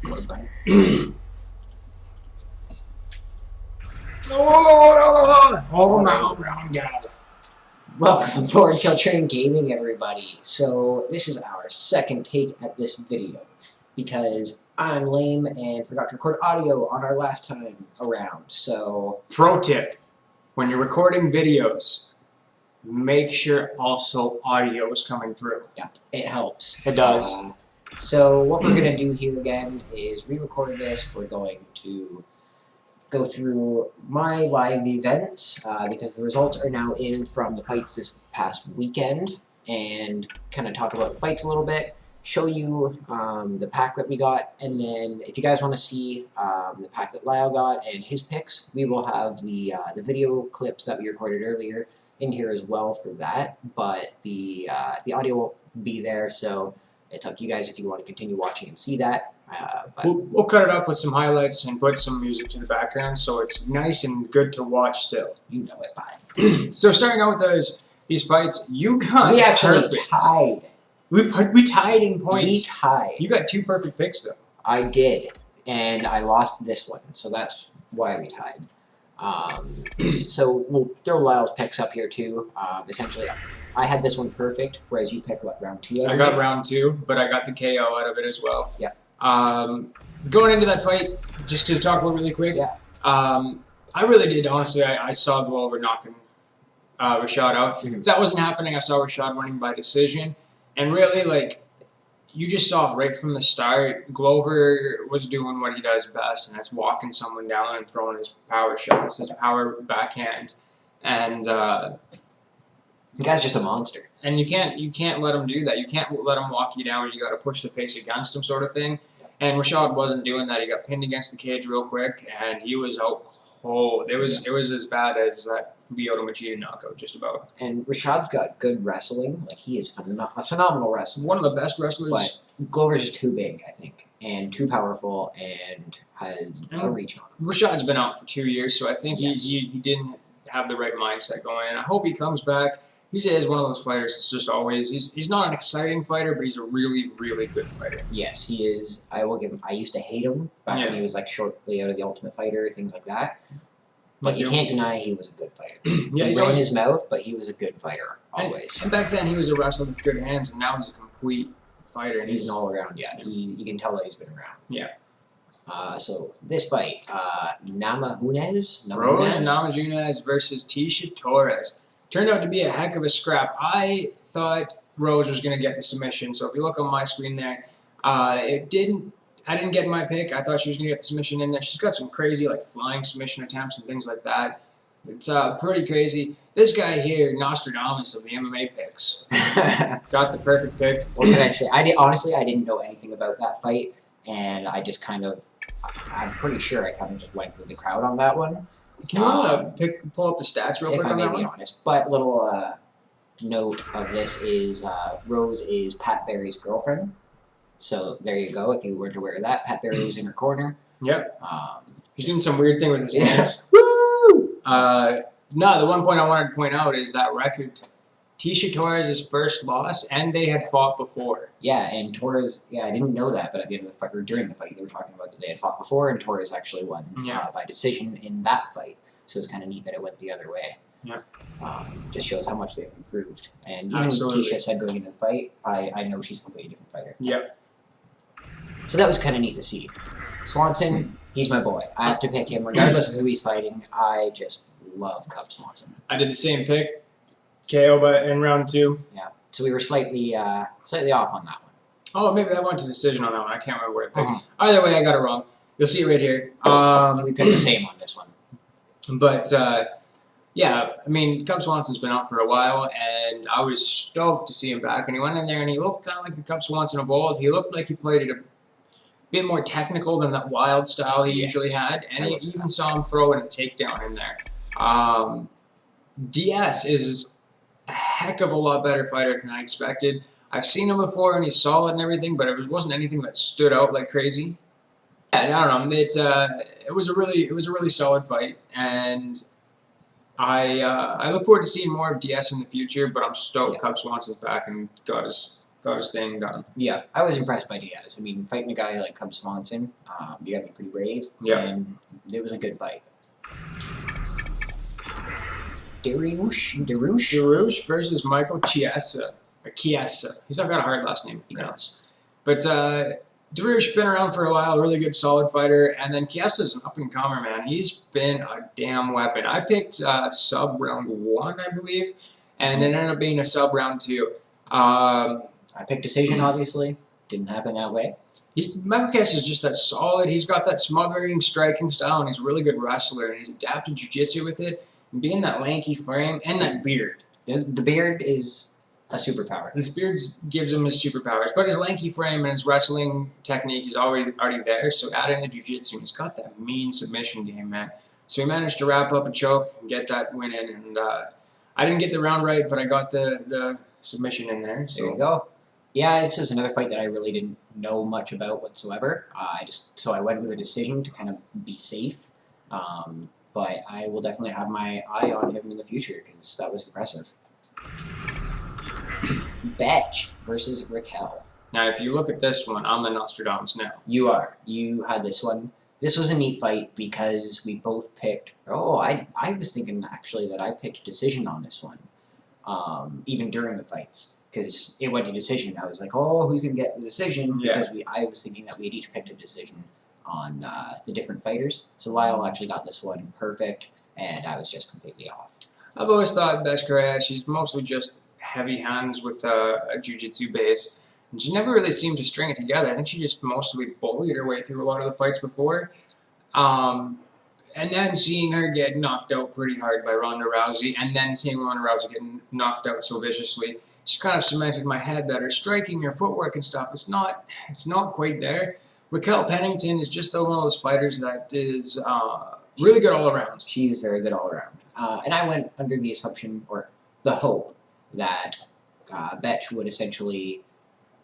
record button. All around, guys. Welcome aboard KillTrain Gaming, everybody. So this is our second take at this video because I'm lame and forgot to record audio on our last time around. So Pro tip: when you're recording videos, make sure also audio is coming through. yeah, it helps. It does. So what we're gonna do here again is re-record this. We're going to go through my live events because the results are now in from the fights this past weekend, and kind of talk about the fights a little bit, show you the pack that we got, and then if you guys want to see the pack that Lyle got and his picks, we will have the video clips that we recorded earlier in here as well for that, but the audio won't be there, so it's up to you guys if you want to continue watching and see that. We'll cut it up with some highlights and put some music to the background so it's nice and good to watch still. You know it, bye. So starting out with these fights, you got We actually perfect. tied. We tied in points. We tied. You got 2 perfect picks though. I did, and I lost this one, so that's why we tied. So we'll throw Lyle's picks up here too. Essentially, I had this one perfect, whereas you picked what, round 2? I got round 2, but I got the KO out of it as well. Yeah. Going into that fight, just to talk about really quick. Yeah. I really did, honestly. I saw Glover knocking Rashad out. Mm-hmm. If that wasn't happening, I saw Rashad winning by decision. And really, like, you just saw right from the start, Glover was doing what he does best, and that's walking someone down and throwing his power shots, his power backhand. And the guy's just a monster. and you can't let him do that. You can't let him walk you down. You got to push the pace against him, sort of thing. And Rashad wasn't doing that. He got pinned against the cage real quick, and he was out cold. It was as bad as that Lyoto Machida knockout, just about. And Rashad's got good wrestling. Like, he is a phenomenal wrestler. One of the best wrestlers. But Glover's just too big, I think, and too powerful, and has a reach on him. Rashad's been out for 2 years, so I think Yes. he didn't have the right mindset going. And I hope he comes back. He is one of those fighters that's just always, he's not an exciting fighter, but he's a really, really good fighter. Yes, he is. I will give him. I used to hate him back when he was like shortly out of the Ultimate Fighter, things like that. But you can't deny he was a good fighter. Yeah, he he's ran always, his mouth, but he was a good fighter always. and back then he was a wrestler with good hands, and now he's a complete fighter. And He's an all around. Yeah, you can tell that he's been around. Yeah. So this fight, Namajunas Rose Namajunas versus Tisha Torres. Turned out to be a heck of a scrap. I thought Rose was going to get the submission. So if you look on my screen there, I didn't get my pick. I thought she was going to get the submission in there. She's got some crazy like flying submission attempts and things like that. It's pretty crazy. This guy here, Nostradamus of the MMA picks, got the perfect pick. What can I say? Honestly, I didn't know anything about that fight, and I just I'm pretty sure I kind of just went with the crowd on that one. Can you pull up the stats real quick on that one? If I may be honest. But little note of this is Rose is Pat Barry's girlfriend. So there you go. If you were to wear that, Pat Barry was in her corner. Yep. He's doing some weird thing with his hands. Woo! No, the one point I wanted to point out is that record. Tisha Torres' first loss, and they had fought before. Yeah, and Torres, I didn't know that, but at the end of the fight, or during the fight, they were talking about that they had fought before, and Torres actually won by decision in that fight. So it's kind of neat that it went the other way. Yeah. Just shows how much they've improved. And even Absolutely. Tisha said going into the fight, I know she's a completely different fighter. Yep. So that was kind of neat to see. Swanson, he's my boy. I have to pick him regardless of who he's fighting. I just love Cub Swanson. I did the same pick. KO in round 2. Yeah. So we were slightly off on that one. Oh, maybe I went to decision on that one. I can't remember what I picked. Either way, I got it wrong. You'll see it right here. We picked the same on this one. But, yeah, I mean, Cub Swanson's been out for a while, and I was stoked to see him back. And he went in there, and he looked kind of like the Cub Swanson of old. He looked like he played it a bit more technical than that wild style he usually had. And I even saw him throw in a takedown in there. DS is a heck of a lot better fighter than I expected. I've seen him before, and he's solid and everything, but it wasn't anything that stood out like crazy. And I don't know. It was a really solid fight, and I look forward to seeing more of DS in the future. But I'm stoked Cub Swanson's back and got his got his thing done. Yeah, I was impressed by Diaz. I mean, fighting a guy like Cub Swanson, you got to be pretty brave. Yeah. And it was a good fight. Darush versus Michael Chiesa. Or Chiesa. He's not got a hard last name. He does. But Darush been around for a while, really good, solid fighter. And then Chiesa's an up-and-comer, man. He's been a damn weapon. I picked sub round 1, I believe, and it ended up being a sub round 2. I picked decision, obviously. Didn't happen that way. Michael Chiesa is just that solid. He's got that smothering, striking style, and he's a really good wrestler. And he's adapted jiu-jitsu with it. And being that lanky frame and that beard. The beard is a superpower. His beard gives him his superpowers, but his lanky frame and his wrestling technique is already there. So adding the jiu-jitsu, he's got that mean submission game, man. So he managed to wrap up a choke and get that win in. And I didn't get the round right, but I got the submission in there. So. There you go. Yeah, this was another fight that I really didn't know much about whatsoever. So I went with a decision to kind of be safe. But I will definitely have my eye on him in the future because that was impressive. Betch versus Raquel. Now, if you look at this one, I'm the Nostradamus now. You are. You had this one. This was a neat fight because we both picked... Oh, I was thinking actually that I picked decision on this one, even during the fights. Because it went to decision. I was like, oh, who's going to get the decision? Because I was thinking that we had each picked a decision on the different fighters. So Lyle actually got this one perfect, and I was just completely off. I've always thought Betch Correa, she's mostly just heavy hands with a jiu-jitsu base. And she never really seemed to string it together. I think she just mostly bullied her way through a lot of the fights before. And then seeing her get knocked out pretty hard by Ronda Rousey, and then seeing Ronda Rousey get knocked out so viciously, just kind of cemented in my head that her striking, her footwork and stuff, it's not quite there. Raquel Pennington is just one of those fighters that is really good all around. She's very good all around. And I went under the assumption, or the hope, that Betch would essentially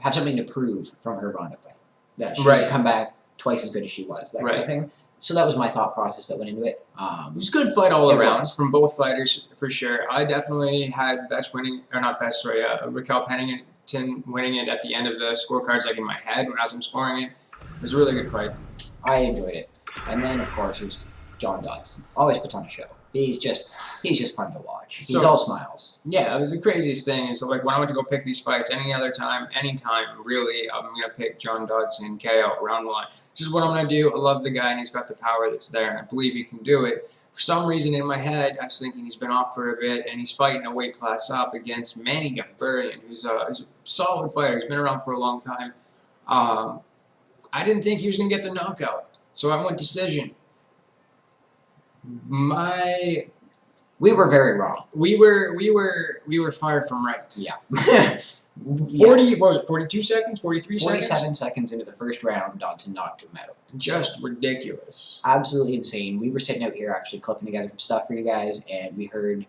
have something to prove from her Ronda fight. That she would come back twice as good as she was, that kind of thing. So that was my thought process that went into it. It was a good fight all around from both fighters, for sure. I definitely had Betch winning, or not Betch, sorry, Raquel Pennington winning it at the end of the scorecards, like in my head when I was scoring it. It was a really good fight. I enjoyed it. And then, of course, there's John Dodson. Always puts on a show. He's just fun to watch. He's all smiles. Yeah, it was the craziest thing. Is like when I went to go pick these fights, anytime, really, I'm gonna pick John Dodson KO round 1. Just what I'm gonna do. I love the guy, and he's got the power that's there, and I believe he can do it. For some reason, in my head, I was thinking he's been off for a bit, and he's fighting a weight class up against Manny Gambarian, who's a solid fighter. He's been around for a long time. I didn't think he was gonna get the knockout, so I went decision. We were very wrong. We were far from right. Yeah. 40, what was it, 42 seconds? 43 seconds? 47 seconds into the first round, Dodson knocked him out. Just ridiculous. Absolutely insane. We were sitting out here actually clipping together some stuff for you guys, and we heard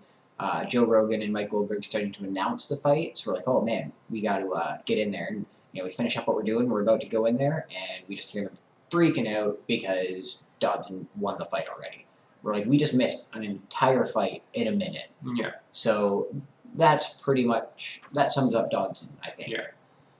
Joe Rogan and Mike Goldberg starting to announce the fight. So we're like, oh man, we got to get in there. And we finish up what we're doing. We're about to go in there, and we just hear them freaking out because Dodson won the fight already. We're like, we just missed an entire fight in a minute. Yeah. So that sums up Dodson, I think. Yeah.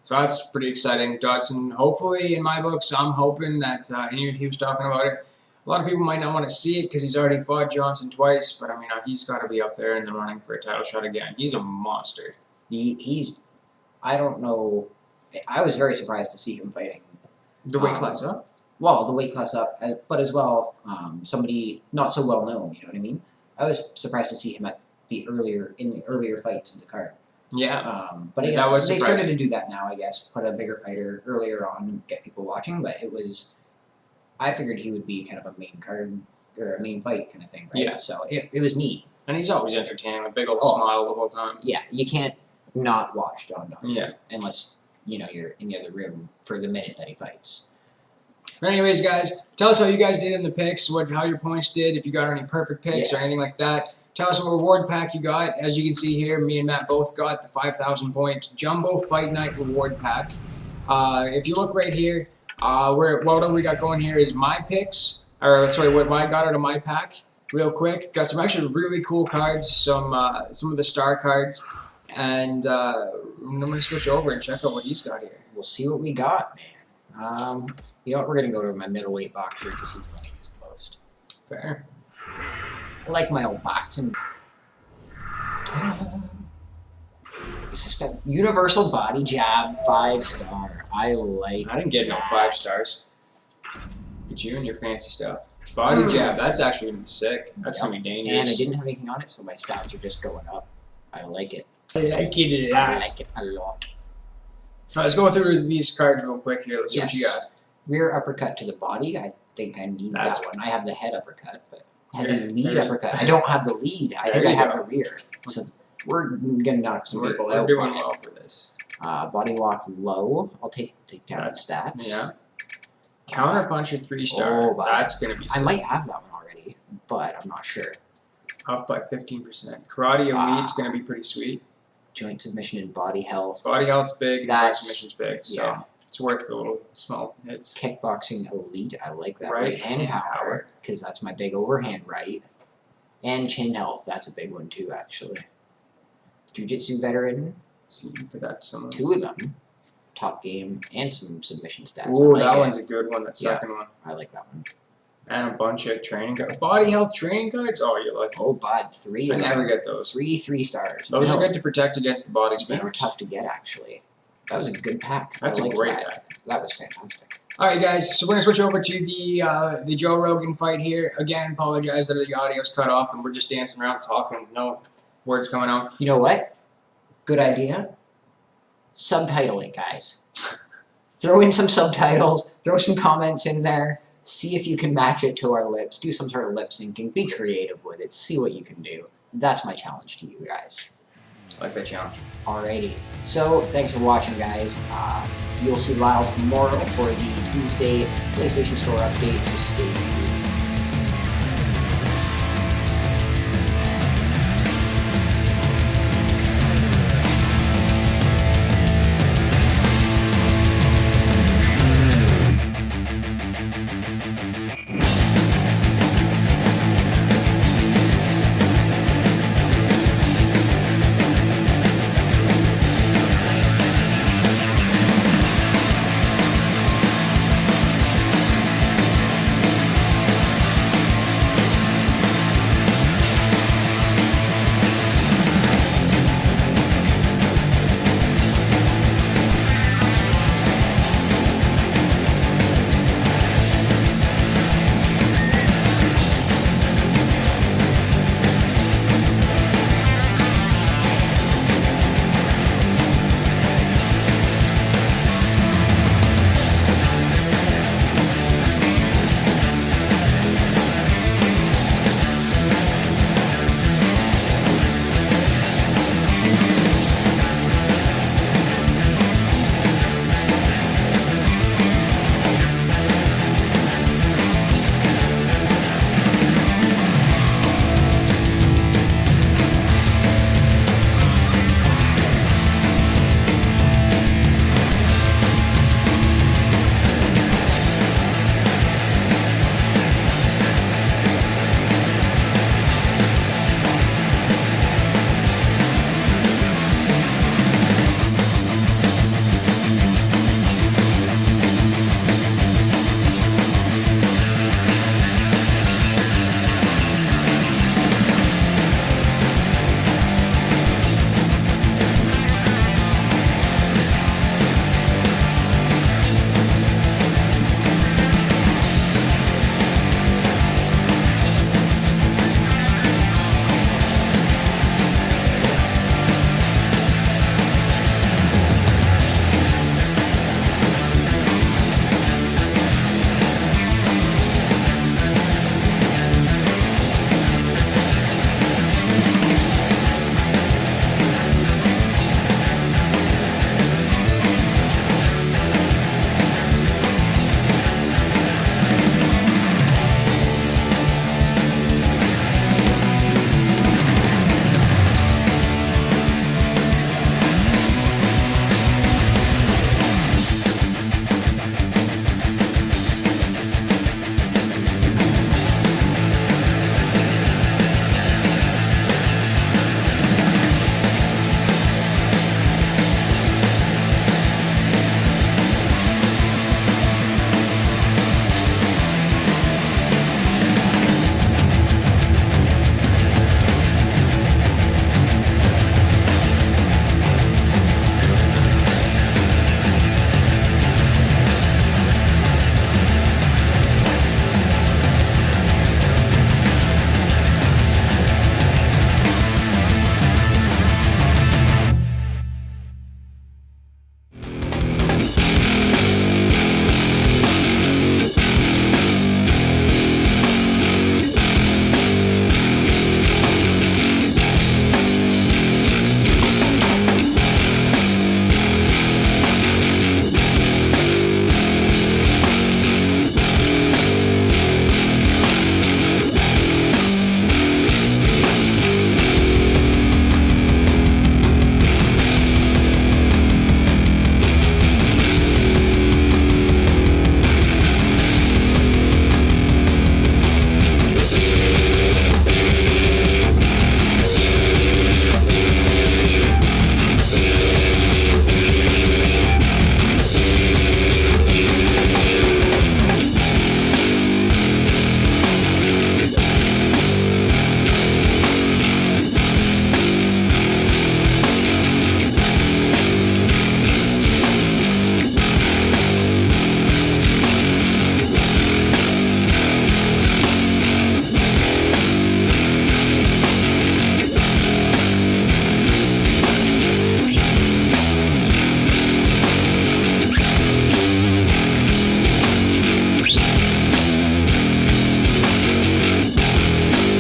So that's pretty exciting. Dodson, hopefully, in my books, I'm hoping that he was talking about it. A lot of people might not want to see it because he's already fought Johnson twice, but I mean, he's got to be up there in the running for a title shot again. He's a monster. I don't know. I was very surprised to see him fighting. The weight class up? Well, the weight class up, but as well, somebody not so well known. You know what I mean? I was surprised to see him in the earlier fights in the card. Yeah. But I guess they started to do that now. I guess put a bigger fighter earlier on and get people watching. But I figured he would be kind of a main card or a main fight kind of thing, right? Yeah. So it was neat. And he's always entertaining, a big old smile the whole time. Yeah, you can't not watch John Dodson. Yeah. Unless you're in the other room for the minute that he fights. But anyways, guys, tell us how you guys did in the picks, how your points did, if you got any perfect picks or anything like that. Tell us what reward pack you got. As you can see here, me and Matt both got the 5,000 point Jumbo Fight Night reward pack. If you look right here, what we got going here is my picks, or sorry, what I got out of my pack. Real quick, got some actually really cool cards, some of the star cards. And I'm going to switch over and check out what he's got here. We'll see what we got, man. You know what? We're going to go to my middleweight boxer because he's the longest the most. Fair. I like my old boxing. This is universal body jab, 5-star. I like I didn't get no 5 stars. Look at you and your fancy stuff. Body jab, that's actually going to be sick. That's going to be dangerous. And I didn't have anything on it, so my stats are just going up. I like it. I like it a I lot. like it a lot. All right, let's go through these cards real quick here. Let's see what you got. Rear uppercut to the body. I think I need That's that one. I have the head uppercut, but heavy Yeah, lead there's- uppercut. I don't have the lead. I There think I you have go. the rear. So we're gonna knock some people We're out. doing well for this. Body lock low. I'll take down stats. Yeah. Counter puncher 3-star. Oh, but That's going to be I sick. might have that one already, but I'm not sure. Up by 15%. Karate elite's going to be pretty sweet. Joint submission and body health. Body health's big, and joint That's- submission's big, so yeah. it's worth the little small hits. Kickboxing elite. I like that. Right Right hand hand power power. because that's my big overhand right. And chin health. That's a big one too, actually. Jiu-jitsu veteran. So you can put that somewhere. 2 of them. Top game and some submission stats. Ooh, I like that it. one's a good one, that Yeah. second one. I like that one. And a bunch of training cards. Body health training cards? Oh, you're lucky. Oh, bud, 3 I of never them. get those. 3 stars. Those No, are good to protect against the body They were spinners. tough to get, actually. That was a good pack. That's I a liked great that. pack. That was fantastic. All right, guys. So we're gonna switch over to the Joe Rogan fight here. Again, apologize that the audio's cut off and we're just dancing around talking, no words coming out. You know what? Good idea. Subtitle it, guys. Throw in some subtitles. Throw some comments in there. See if you can match it to our lips. Do some sort of lip syncing. Be creative with it. See what you can do. That's my challenge to you guys. I like that challenge. Alrighty. So, thanks for watching, guys. You'll see Lyle tomorrow for the Tuesday PlayStation Store update, so stay tuned.